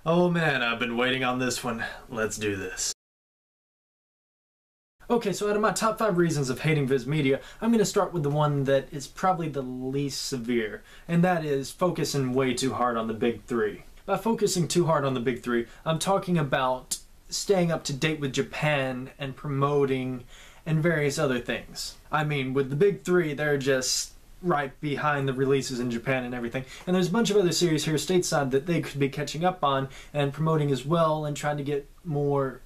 Oh man, I've been waiting on this one. Let's do this. Okay, so out of my top 5 reasons of hating Viz Media, I'm going to start with the one that is probably the least severe, and that is focusing way too hard on the big 3. By focusing too hard on the big 3, I'm talking about staying up to date with Japan and promoting and various other things. I mean, with the big 3, they're just right behind the releases in Japan and everything. And there's a bunch of other series here stateside that they could be catching up on and promoting as well and trying to get more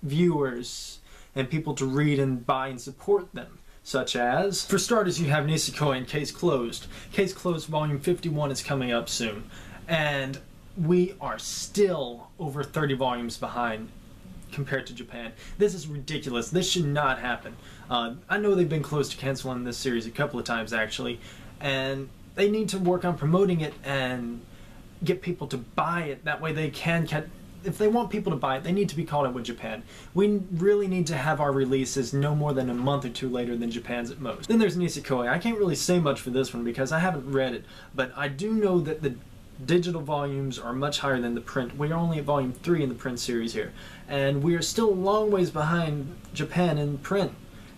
viewers and people to read and buy and support them. Such as, for starters, you have Nisekoi and Case Closed. Case Closed Volume 51 is coming up soon. And we are still over 30 volumes behind compared to Japan. This is ridiculous. This should not happen. I know they've been close to canceling this series a couple of times actually, and they need to work on promoting it and get people to buy it. That way they can if they want people to buy it, they need to be caught up with Japan. We really need to have our releases no more than a month or 2 later than Japan's at most. Then there's Nisekoi. I can't really say much for this one because I haven't read it, but I do know that the digital volumes are much higher than the print. We are only at volume 3 in the print series here, and we are still a long ways behind Japan in print,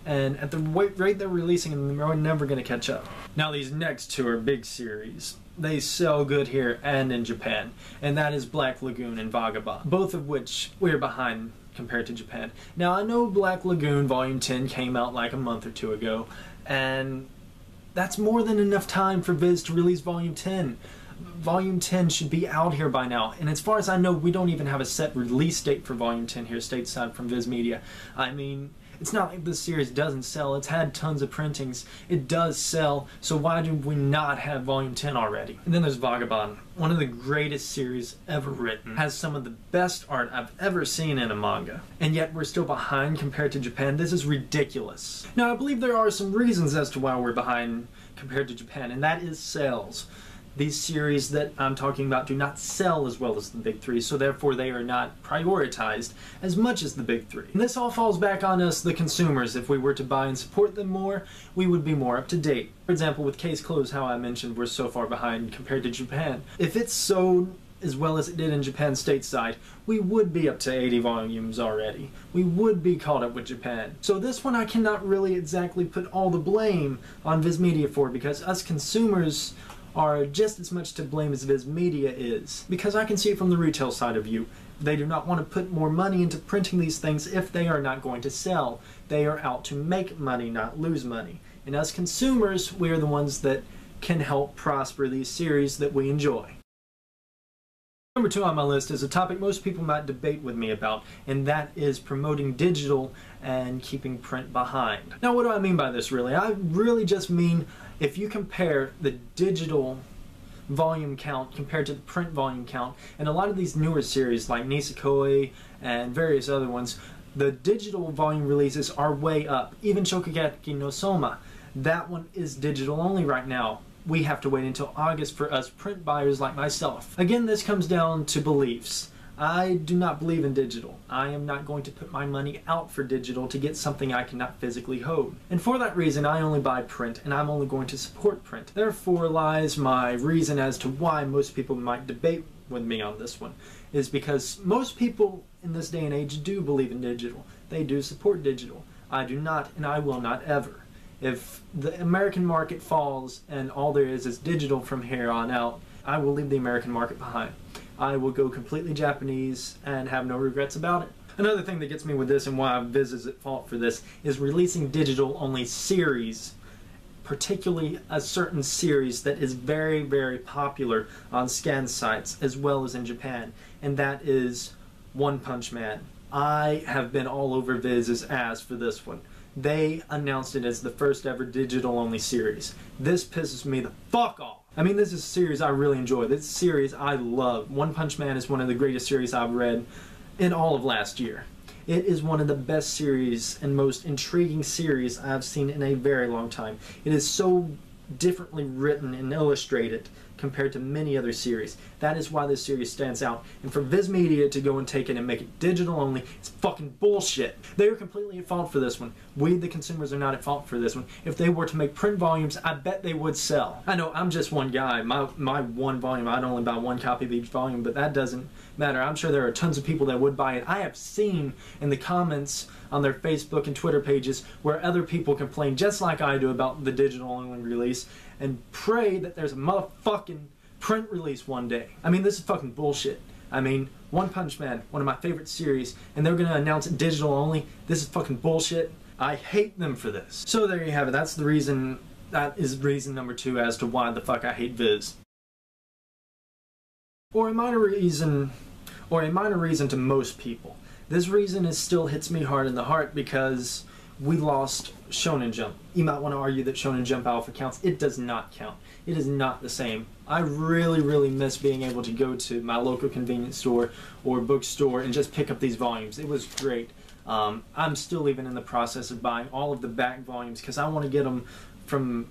and at the rate they're releasing them, we're never going to catch up. Now these next 2 are big series. They sell good here and in Japan, and that is Black Lagoon and Vagabond, both of which we're behind compared to Japan. Now I know Black Lagoon volume 10 came out like a month or 2 ago, and that's more than enough time for Viz to release volume 10. Volume 10 should be out here by now, and as far as I know, we don't even have a set release date for Volume 10 here stateside from Viz Media. I mean, it's not like this series doesn't sell. It's had tons of printings. It does sell, so why do we not have Volume 10 already? And then there's Vagabond, one of the greatest series ever written. Has some of the best art I've ever seen in a manga, and yet we're still behind compared to Japan. This is ridiculous. Now, I believe there are some reasons as to why we're behind compared to Japan, and that is sales. These series that I'm talking about do not sell as well as the big 3, so therefore they are not prioritized as much as the big 3. And this all falls back on us, the consumers. If we were to buy and support them more, we would be more up to date. For example, with Case Closed, how I mentioned we're so far behind compared to Japan. If it sold as well as it did in Japan stateside, we would be up to 80 volumes already. We would be caught up with Japan. So this one I cannot really exactly put all the blame on Viz Media for, because us consumers are just as much to blame as Viz Media is. Because I can see it from the retail side of view. They do not want to put more money into printing these things if they are not going to sell. They are out to make money, not lose money. And as consumers, we are the ones that can help prosper these series that we enjoy. Number 2 on my list is a topic most people might debate with me about, and that is promoting digital and keeping print behind. Now, what do I mean by this really? I really just mean if you compare the digital volume count compared to the print volume count, and a lot of these newer series like Nisekoi and various other ones, the digital volume releases are way up. Even Shokugeki no Soma, that one is digital only right now. We have to wait until August for us print buyers like myself. Again, this comes down to beliefs. I do not believe in digital. I am not going to put my money out for digital to get something I cannot physically hold. And for that reason, I only buy print, and I'm only going to support print. Therefore lies my reason as to why most people might debate with me on this one, is because most people in this day and age do believe in digital. They do support digital. I do not, and I will not ever. If the American market falls and all there is digital from here on out, I will leave the American market behind. I will go completely Japanese and have no regrets about it. Another thing that gets me with this and why Viz is at fault for this is releasing digital-only series, particularly a certain series that is very, very popular on scan sites as well as in Japan, and that is One Punch Man. I have been all over Viz's ass for this one. They announced it as the first ever digital-only series. This pisses me the fuck off. I mean, this is a series I really enjoy. This series I love. One Punch Man is one of the greatest series I've read in all of last year. It is one of the best series and most intriguing series I've seen in a very long time. It is so differently written and illustrated compared to many other series. That is why this series stands out. And for Viz Media to go and take it and make it digital only, it's fucking bullshit. They are completely at fault for this one. We, the consumers, are not at fault for this one. If they were to make print volumes, I bet they would sell. I know, I'm just one guy. My one volume, I'd only buy one copy of each volume, but that doesn't matter. I'm sure there are tons of people that would buy it. I have seen in the comments on their Facebook and Twitter pages where other people complain just like I do about the digital-only release and pray that there's a motherfucking print release one day. I mean, this is fucking bullshit. I mean, One Punch Man, one of my favorite series, and they're gonna announce it digital only. This is fucking bullshit. I hate them for this. So there you have it. That's the reason. That is reason number 2 as to why the fuck I hate Viz. Or a minor reason to most people. This reason still hits me hard in the heart because we lost Shonen Jump. You might want to argue that Shonen Jump Alpha counts. It does not count. It is not the same. I really miss being able to go to my local convenience store or bookstore and just pick up these volumes. It was great. I'm still even in the process of buying all of the back volumes because I want to get them from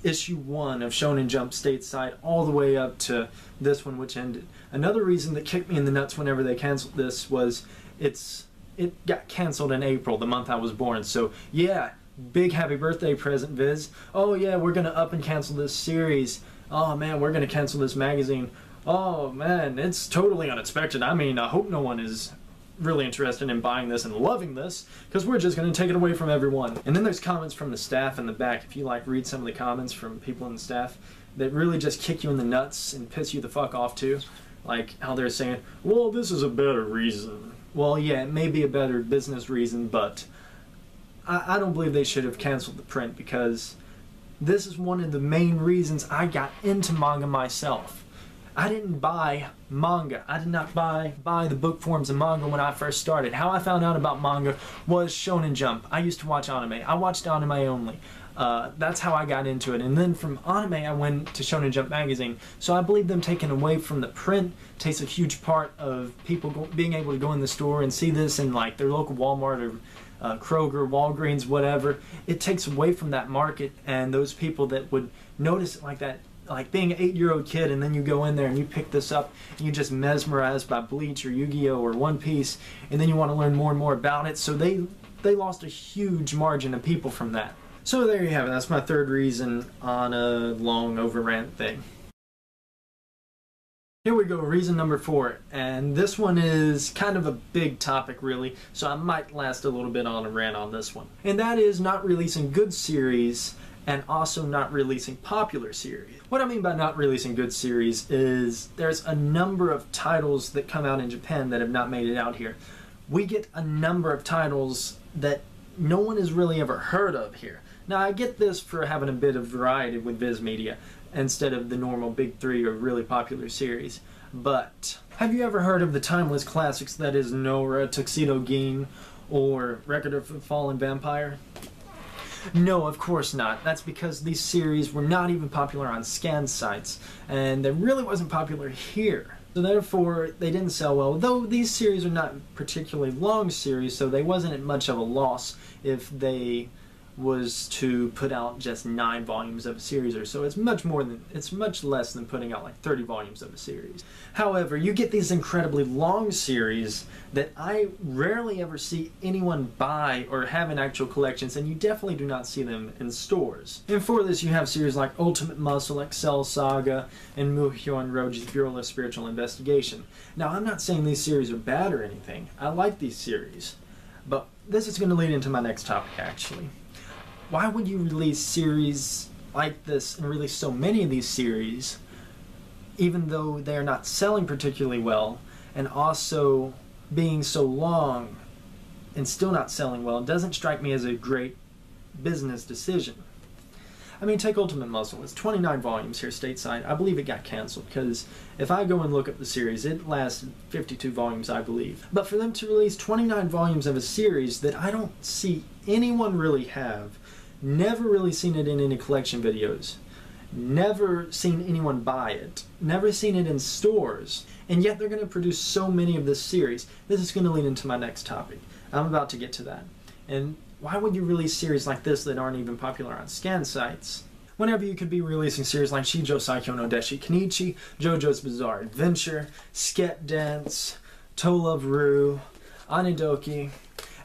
issue 1 of Shonen Jump stateside all the way up to this one, which ended. Another reason that kicked me in the nuts whenever they canceled this was it got canceled in April, the month I was born. So yeah, big happy birthday present, Viz. Oh yeah, we're gonna up and cancel this series. Oh man, we're gonna cancel this magazine. Oh man, it's totally unexpected. I mean, I hope no one is really interested in buying this and loving this, because we're just going to take it away from everyone. And then there's comments from the staff in the back. If you like read some of the comments from people in the staff that really just kick you in the nuts and piss you the fuck off too, like how they're saying, well, this is a better reason. Well, yeah, it may be a better business reason, but I don't believe they should have canceled the print, because this is one of the main reasons I got into manga myself. I didn't buy manga. I did not buy the book forms of manga when I first started. How I found out about manga was Shonen Jump. I used to watch anime. I watched anime only. That's how I got into it. And then from anime I went to Shonen Jump magazine. So I believe them taking away from the print takes a huge part of people being able to go in the store and see this in like their local Walmart or Kroger, Walgreens, whatever. It takes away from that market and those people that would notice it like that. Like being an 8-year-old kid, and then you go in there and you pick this up and you're just mesmerized by Bleach or Yu-Gi-Oh or One Piece, and then you want to learn more and more about it. So they lost a huge margin of people from that. So there you have it. That's my third reason on a long over rant thing. Here we go, reason number 4, and this one is kind of a big topic really, so I might last a little bit on a rant on this one. And that is not releasing good series and also not releasing popular series. What I mean by not releasing good series is there's a number of titles that come out in Japan that have not made it out here. We get a number of titles that no one has really ever heard of here. Now I get this for having a bit of variety with Viz Media instead of the normal big 3 or really popular series. But have you ever heard of the timeless classics that is Nora, Tuxedo Gin, or Record of a Fallen Vampire? No, of course not. That's because these series were not even popular on scan sites, and they really wasn't popular here. So therefore, they didn't sell well. Though these series are not particularly long series, so they wasn't at much of a loss if they was to put out just 9 volumes of a series or so. It's much less than putting out like 30 volumes of a series. However, you get these incredibly long series that I rarely ever see anyone buy or have in actual collections, and you definitely do not see them in stores. And for this you have series like Ultimate Muscle, Excel Saga, and Muhyo Roji's Bureau of Spiritual Investigation. Now I'm not saying these series are bad or anything. I like these series. But this is going to lead into my next topic actually. Why would you release series like this and release so many of these series even though they're not selling particularly well, and also being so long and still not selling well? It doesn't strike me as a great business decision. I mean, take Ultimate Muscle. It's 29 volumes here stateside. I believe it got canceled because if I go and look up the series, it lasted 52 volumes, I believe. But for them to release 29 volumes of a series that I don't see anyone really have, never really seen it in any collection videos, never seen anyone buy it, never seen it in stores, and yet they're going to produce so many of this series. This is going to lead into my next topic. I'm about to get to that. And why would you release series like this that aren't even popular on scan sites, whenever you could be releasing series like Shijou Saikyo no Deshi Kenichi, JoJo's Bizarre Adventure, Sket Dance, To Love Ru, Anidoki,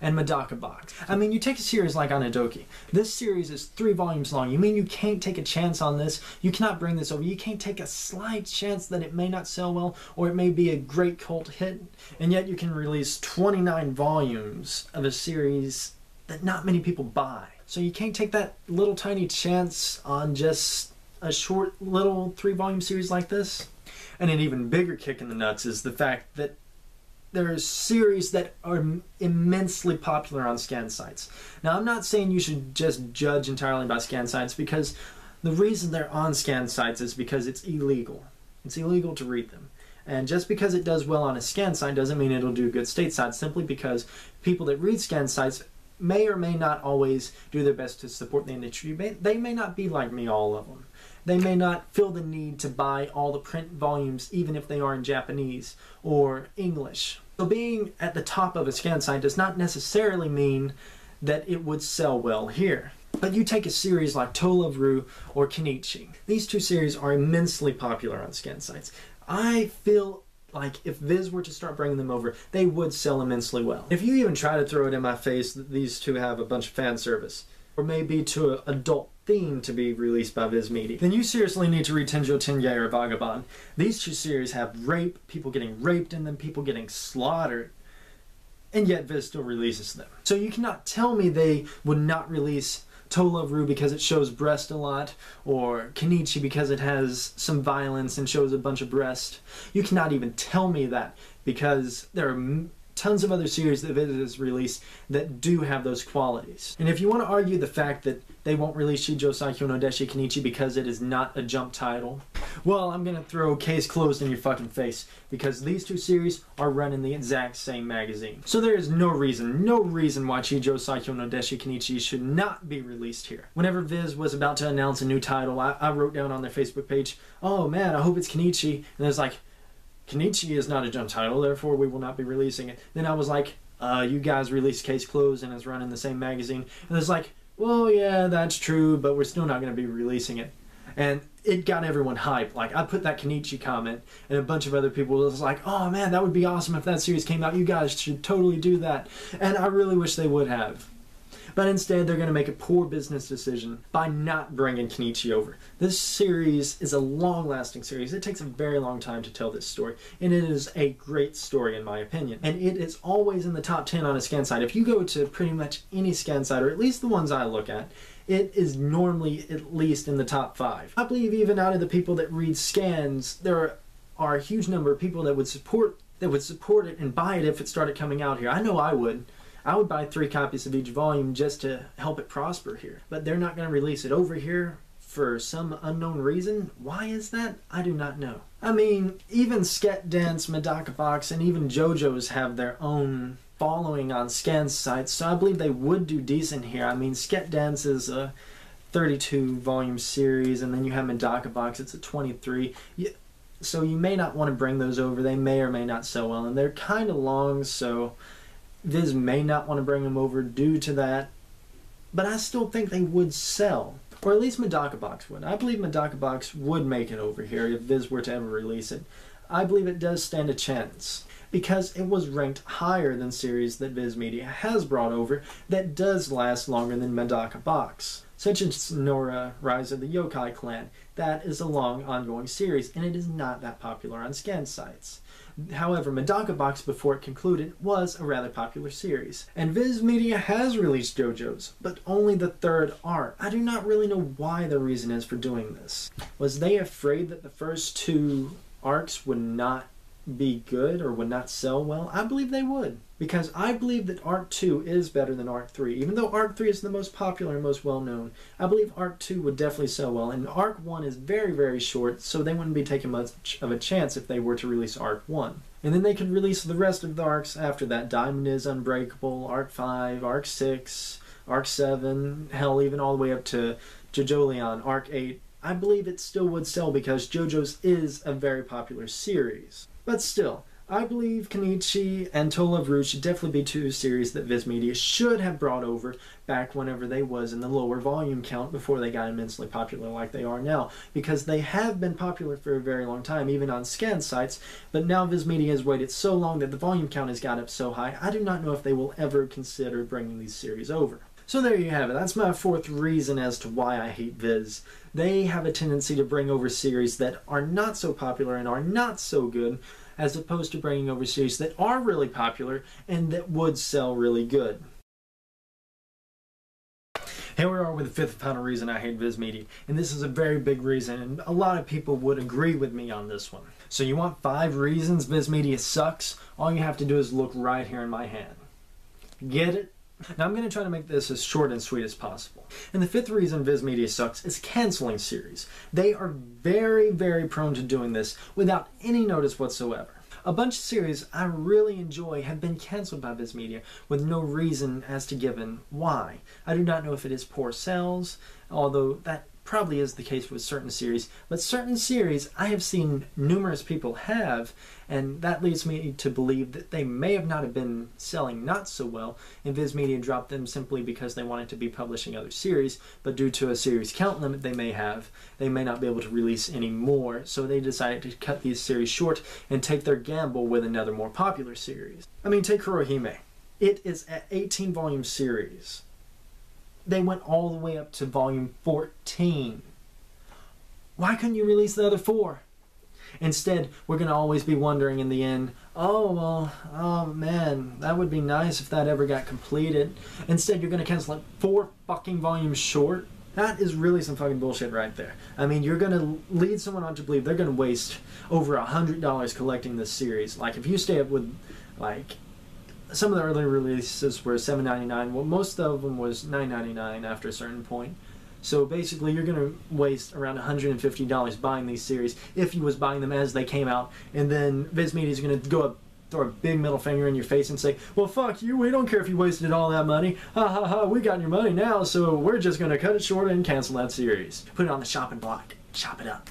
and Medaka Box. I mean, you take a series like Anadoki. This series is 3 volumes long. You mean you can't take a chance on this? You cannot bring this over. You can't take a slight chance that it may not sell well, or it may be a great cult hit, and yet you can release 29 volumes of a series that not many people buy. So you can't take that little tiny chance on just a short little 3-volume series like this. And an even bigger kick in the nuts is the fact that there are series that are immensely popular on scan sites. Now, I'm not saying you should just judge entirely by scan sites, because the reason they're on scan sites is because it's illegal. It's illegal to read them. And just because it does well on a scan site doesn't mean it'll do good stateside, simply because people that read scan sites may or may not always do their best to support the industry. They may not be like me, all of them. They may not feel the need to buy all the print volumes, even if they are in Japanese or English. So being at the top of a scan site does not necessarily mean that it would sell well here. But you take a series like To Love Ru or Kenichi. These 2 series are immensely popular on scan sites. I feel like if Viz were to start bringing them over, they would sell immensely well. If you even try to throw it in my face that these 2 have a bunch of fan service, or maybe to an adult theme to be released by Viz Media, then you seriously need to read Tenjo Tenge or Vagabond. These 2 series have rape, people getting raped in them, people getting slaughtered, and yet Viz still releases them. So you cannot tell me they would not release To Love Ru because it shows breast a lot, or Kenichi because it has some violence and shows a bunch of breast. You cannot even tell me that, because there are tons of other series that Viz has released that do have those qualities. And if you want to argue the fact that they won't release Shijou Saikyo no Deshi Kenichi because it is not a Jump title, well, I'm gonna throw case closed in your fucking face, because these 2 series are run in the exact same magazine. So there is no reason why Shijou Saikyo no Deshi Kenichi should not be released here. Whenever Viz was about to announce a new title, I wrote down on their Facebook page, "Oh man, I hope it's Kenichi," and it's like, Kenichi is not a Jump title, therefore we will not be releasing it. Then I was like, you guys released Case Closed and it's run in the same magazine. And it's like, well, yeah, that's true, but we're still not going to be releasing it. And it got everyone hyped. Like, I put that Kenichi comment, and a bunch of other people was like, oh man, that would be awesome if that series came out. You guys should totally do that. And I really wish they would have. But instead, they're going to make a poor business decision by not bringing Kenichi over. This series is a long-lasting series. It takes a very long time to tell this story, and it is a great story in my opinion. And it is always in the top 10 on a scan site. If you go to pretty much any scan site, or at least the ones I look at, it is normally at least in the top 5. I believe even out of the people that read scans, there are a huge number of people that would support it and buy it if it started coming out here. I know I would. I would buy 3 copies of each volume just to help it prosper here. But they're not going to release it over here for some unknown reason. Why is that? I do not know. I mean, even Skatetim777, Medaka Box, and even JoJo's have their own following on scan sites, so I believe they would do decent here. I mean, Skatetim777 is a 32-volume series, and then you have Medaka Box, it's a 23. So you may not want to bring those over. They may or may not sell well, and they're kind of long, so Viz may not want to bring them over due to that, but I still think they would sell. Or at least Medaka Box would. I believe Medaka Box would make it over here if Viz were to ever release it. I believe it does stand a chance, because it was ranked higher than series that Viz Media has brought over that does last longer than Medaka Box, such as Nora, Rise of the Yokai Clan. That is a long, ongoing series, and it is not that popular on scan sites. However, Medaka Box, before it concluded, was a rather popular series. And Viz Media has released JoJo's, but only the 3rd arc. I do not really know why the reason is for doing this. Was they afraid that the first 2 arcs would not be good or would not sell well? I believe they would, because I believe that Arc 2 is better than Arc 3. Even though Arc 3 is the most popular and most well-known, I believe Arc 2 would definitely sell well, and Arc 1 is very, very short, so they wouldn't be taking much of a chance if they were to release Arc 1. And then they could release the rest of the arcs after that. Diamond is Unbreakable, Arc 5, Arc 6, Arc 7, hell, even all the way up to JoJo Leon, Arc 8. I believe it still would sell because JoJo's is a very popular series. But still, I believe Kenichi and To Love Ru should definitely be two series that Viz Media should have brought over back whenever they was in the lower volume count before they got immensely popular like they are now. Because they have been popular for a very long time, even on scan sites, but now Viz Media has waited so long that the volume count has got up so high, I do not know if they will ever consider bringing these series over. So there you have it. That's my fourth reason as to why I hate Viz. They have a tendency to bring over series that are not so popular and are not so good, as opposed to bringing over series that are really popular and that would sell really good. Here we are with the fifth and final reason I hate Viz Media, and this is a very big reason, and a lot of people would agree with me on this one. So you want 5 reasons Viz Media sucks? All you have to do is look right here in my hand. Get it? Now I'm going to try to make this as short and sweet as possible. And the 5th reason Viz Media sucks is canceling series. They are very, very prone to doing this without any notice whatsoever. A bunch of series I really enjoy have been canceled by Viz Media with no reason as to given why. I do not know if it is poor sales, although that probably is the case with certain series, but certain series I have seen numerous people have, and that leads me to believe that they may have not have been selling not so well, and Viz Media dropped them simply because they wanted to be publishing other series, but due to a series count limit they may not be able to release any more, so they decided to cut these series short and take their gamble with another more popular series. I mean, take Kurohime. It is an 18 volume series. They went all the way up to volume 14. Why couldn't you release the other 4? Instead, we're going to always be wondering in the end, oh, well, oh man, that would be nice if that ever got completed. Instead, you're going to cancel it 4 fucking volumes short. That is really some fucking bullshit right there. I mean, you're going to lead someone on to believe they're going to waste over $100 collecting this series. Like, if you stay up with, like, some of the early releases were $7.99. Well, most of them was $9.99 after a certain point. So basically, you're going to waste around $150 buying these series if you was buying them as they came out. And then Viz Media is going to go up, throw a big middle finger in your face and say, well, fuck you, we don't care if you wasted all that money. Ha ha ha, we got your money now, so we're just going to cut it short and cancel that series. Put it on the shopping block. Chop it up.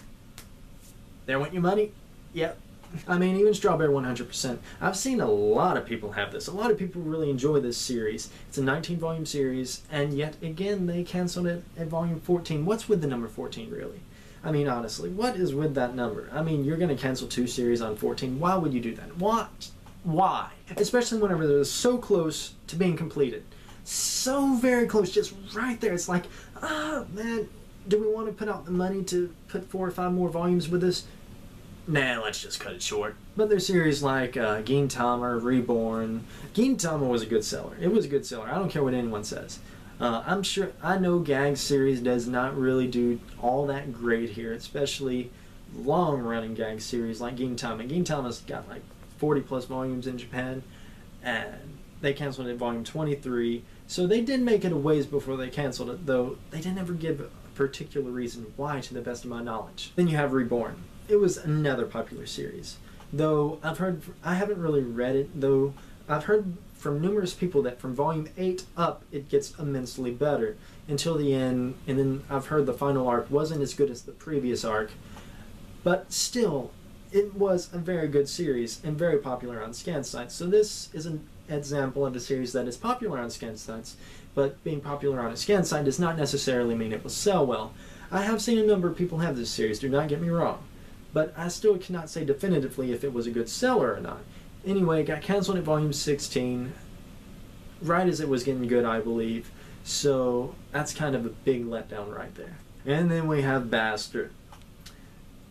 There went your money? Yep. I mean, even Strawberry 100%. I've seen a lot of people have this. A lot of people really enjoy this series. It's a 19-volume series, and yet again, they canceled it at volume 14. What's with the number 14, really? I mean, honestly, what is with that number? I mean, you're going to cancel 2 series on 14. Why would you do that? What? Why? Especially whenever they're so close to being completed. So very close, just right there. It's like, ah, man, do we want to put out the money to put 4 or 5 more volumes with this? Nah, let's just cut it short. But there's series like Gintama, Reborn. Gintama was a good seller. It was a good seller. I don't care what anyone says. I know Gag's series does not really do all that great here, especially long-running Gag series like Gintama. Gintama's got like 40 plus volumes in Japan, and they canceled it at volume 23. So they did make it a ways before they canceled it, though they didn't ever give a particular reason why, to the best of my knowledge. Then you have Reborn. It was another popular series, though I haven't really read it, though I've heard from numerous people that from volume 8 up it gets immensely better until the end, and then I've heard the final arc wasn't as good as the previous arc, but still it was a very good series and very popular on scan sites. So this is an example of a series that is popular on scan sites, but being popular on a scan site does not necessarily mean it will sell well. I have seen a number of people have this series, do not get me wrong, but I still cannot say definitively if it was a good seller or not. Anyway, it got canceled at volume 16, right as it was getting good, I believe. So that's kind of a big letdown right there. And then we have Bastard.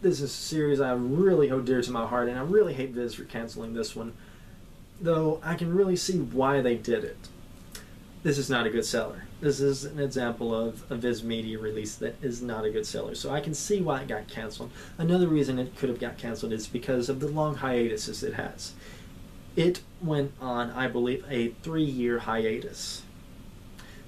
This is a series I really hold dear to my heart, and I really hate Viz for canceling this one, though I can really see why they did it. This is not a good seller. This is an example of a Viz Media release that is not a good seller, so I can see why it got canceled. Another reason it could have got canceled is because of the long hiatuses it has. It went on, I believe, a 3-year hiatus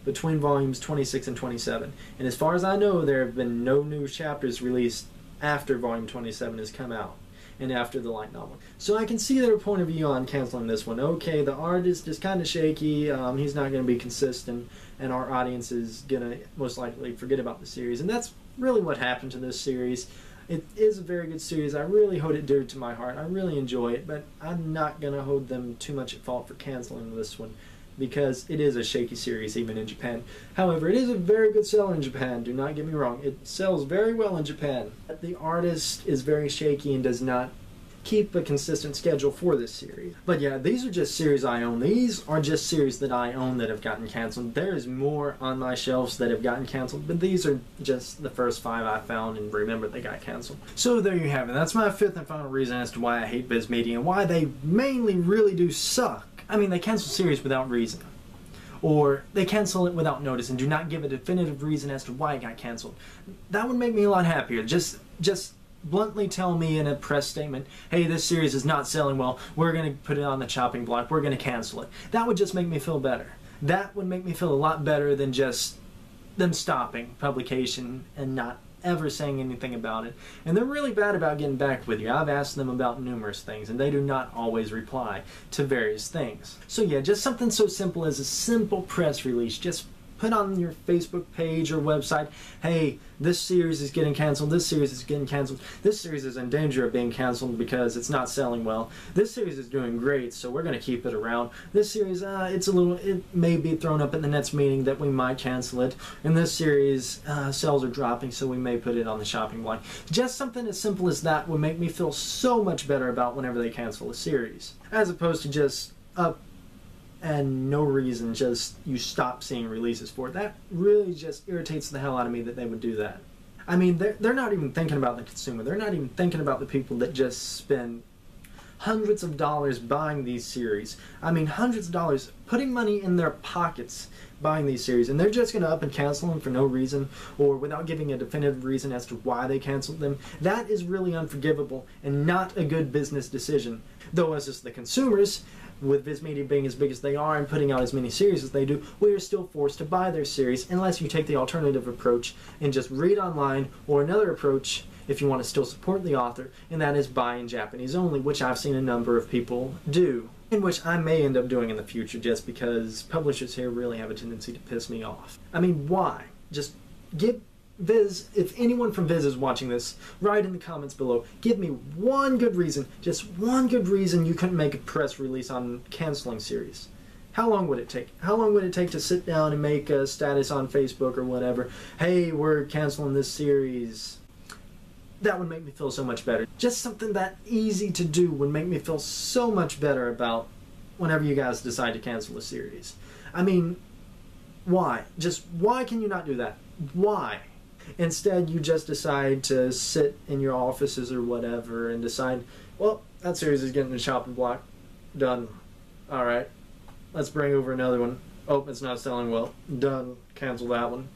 between volumes 26 and 27, and as far as I know, there have been no new chapters released after volume 27 has come out and after the light novel. So I can see their point of view on canceling this one. Okay, the artist is kind of shaky, he's not going to be consistent, and our audience is going to most likely forget about the series. And that's really what happened to this series. It is a very good series. I really hold it dear to my heart. I really enjoy it, but I'm not going to hold them too much at fault for canceling this one, because it is a shaky series even in Japan. However, it is a very good seller in Japan, do not get me wrong. It sells very well in Japan. But the artist is very shaky and does not keep a consistent schedule for this series. But yeah, these are just series I own. These are just series that I own that have gotten canceled. There is more on my shelves that have gotten canceled, but these are just the first 5 I found and remember they got canceled. So there you have it. That's my 5th and final reason as to why I hate Viz Media and why they mainly really do suck. I mean, they cancel series without reason. Or they cancel it without notice and do not give a definitive reason as to why it got canceled. That would make me a lot happier. Just bluntly tell me in a press statement, hey, this series is not selling well, we're going to put it on the chopping block, we're going to cancel it. That would just make me feel better. That would make me feel a lot better than just them stopping publication and not ever saying anything about it. And they're really bad about getting back with you. I've asked them about numerous things and they do not always reply to various things. So yeah, just something so simple as a simple press release. Just put on your Facebook page or website, hey, this series is getting canceled, this series is getting canceled, this series is in danger of being canceled because it's not selling well, this series is doing great, so we're going to keep it around, this series, it may be thrown up at the next meeting that we might cancel it, and this series, sales are dropping, so we may put it on the shopping block. Just something as simple as that would make me feel so much better about whenever they cancel a series, as opposed to just and no reason, just you stop seeing releases for it. That really just irritates the hell out of me that they would do that. I mean, they're not even thinking about the consumer. They're not even thinking about the people that just spend hundreds of dollars buying these series. I mean, hundreds of dollars, putting money in their pockets buying these series, and they're just going to up and cancel them for no reason or without giving a definitive reason as to why they canceled them. That is really unforgivable and not a good business decision. Though as just the consumers, with Viz Media being as big as they are and putting out as many series as they do, we are still forced to buy their series unless you take the alternative approach and just read online, or another approach if you want to still support the author, and that is buy in Japanese only, which I've seen a number of people do, and which I may end up doing in the future just because publishers here really have a tendency to piss me off. I mean, why? Just give Viz, if anyone from Viz is watching this, write in the comments below. Give me one good reason, just one good reason you couldn't make a press release on canceling series. How long would it take? How long would it take to sit down and make a status on Facebook or whatever? Hey, we're canceling this series. That would make me feel so much better. Just something that easy to do would make me feel so much better about whenever you guys decide to cancel a series. I mean, why? Just why can you not do that? Why? Instead, you just decide to sit in your offices or whatever and decide, well, that series is getting the chopping block. Done. Alright. Let's bring over another one. Oh, it's not selling well. Done. Cancel that one.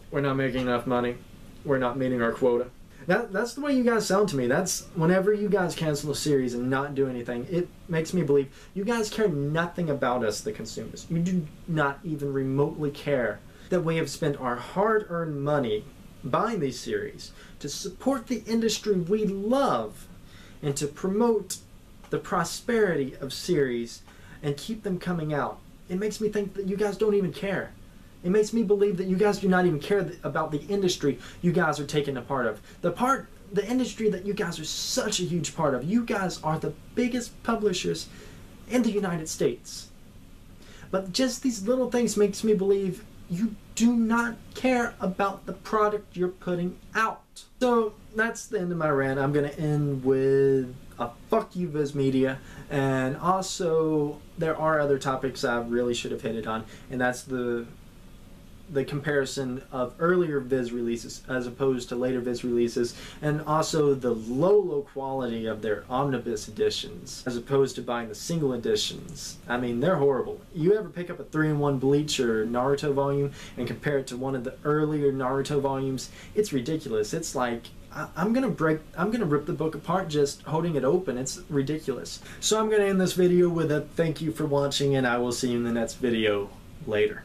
We're not making enough money. We're not meeting our quota. That's the way you guys sound to me. That's whenever you guys cancel a series and not do anything, it makes me believe you guys care nothing about us, the consumers. You do not even remotely care that we have spent our hard-earned money buying these series to support the industry we love and to promote the prosperity of series and keep them coming out. It makes me think that you guys don't even care. It makes me believe that you guys do not even care about the industry you guys are taking a part of. The industry that you guys are such a huge part of. You guys are the biggest publishers in the United States. But just these little things makes me believe you do not care about the product you're putting out. So that's the end of my rant. I'm going to end with a fuck you Viz Media, and also there are other topics I really should have hit it on, and that's the comparison of earlier Viz releases as opposed to later Viz releases, and also the low quality of their omnibus editions as opposed to buying the single editions. I mean, they're horrible. You ever pick up a 3-in-1 Bleach or Naruto volume and compare it to one of the earlier Naruto volumes? It's ridiculous. It's like, I'm gonna rip the book apart just holding it open. It's ridiculous. So I'm gonna end this video with a thank you for watching, and I will see you in the next video later.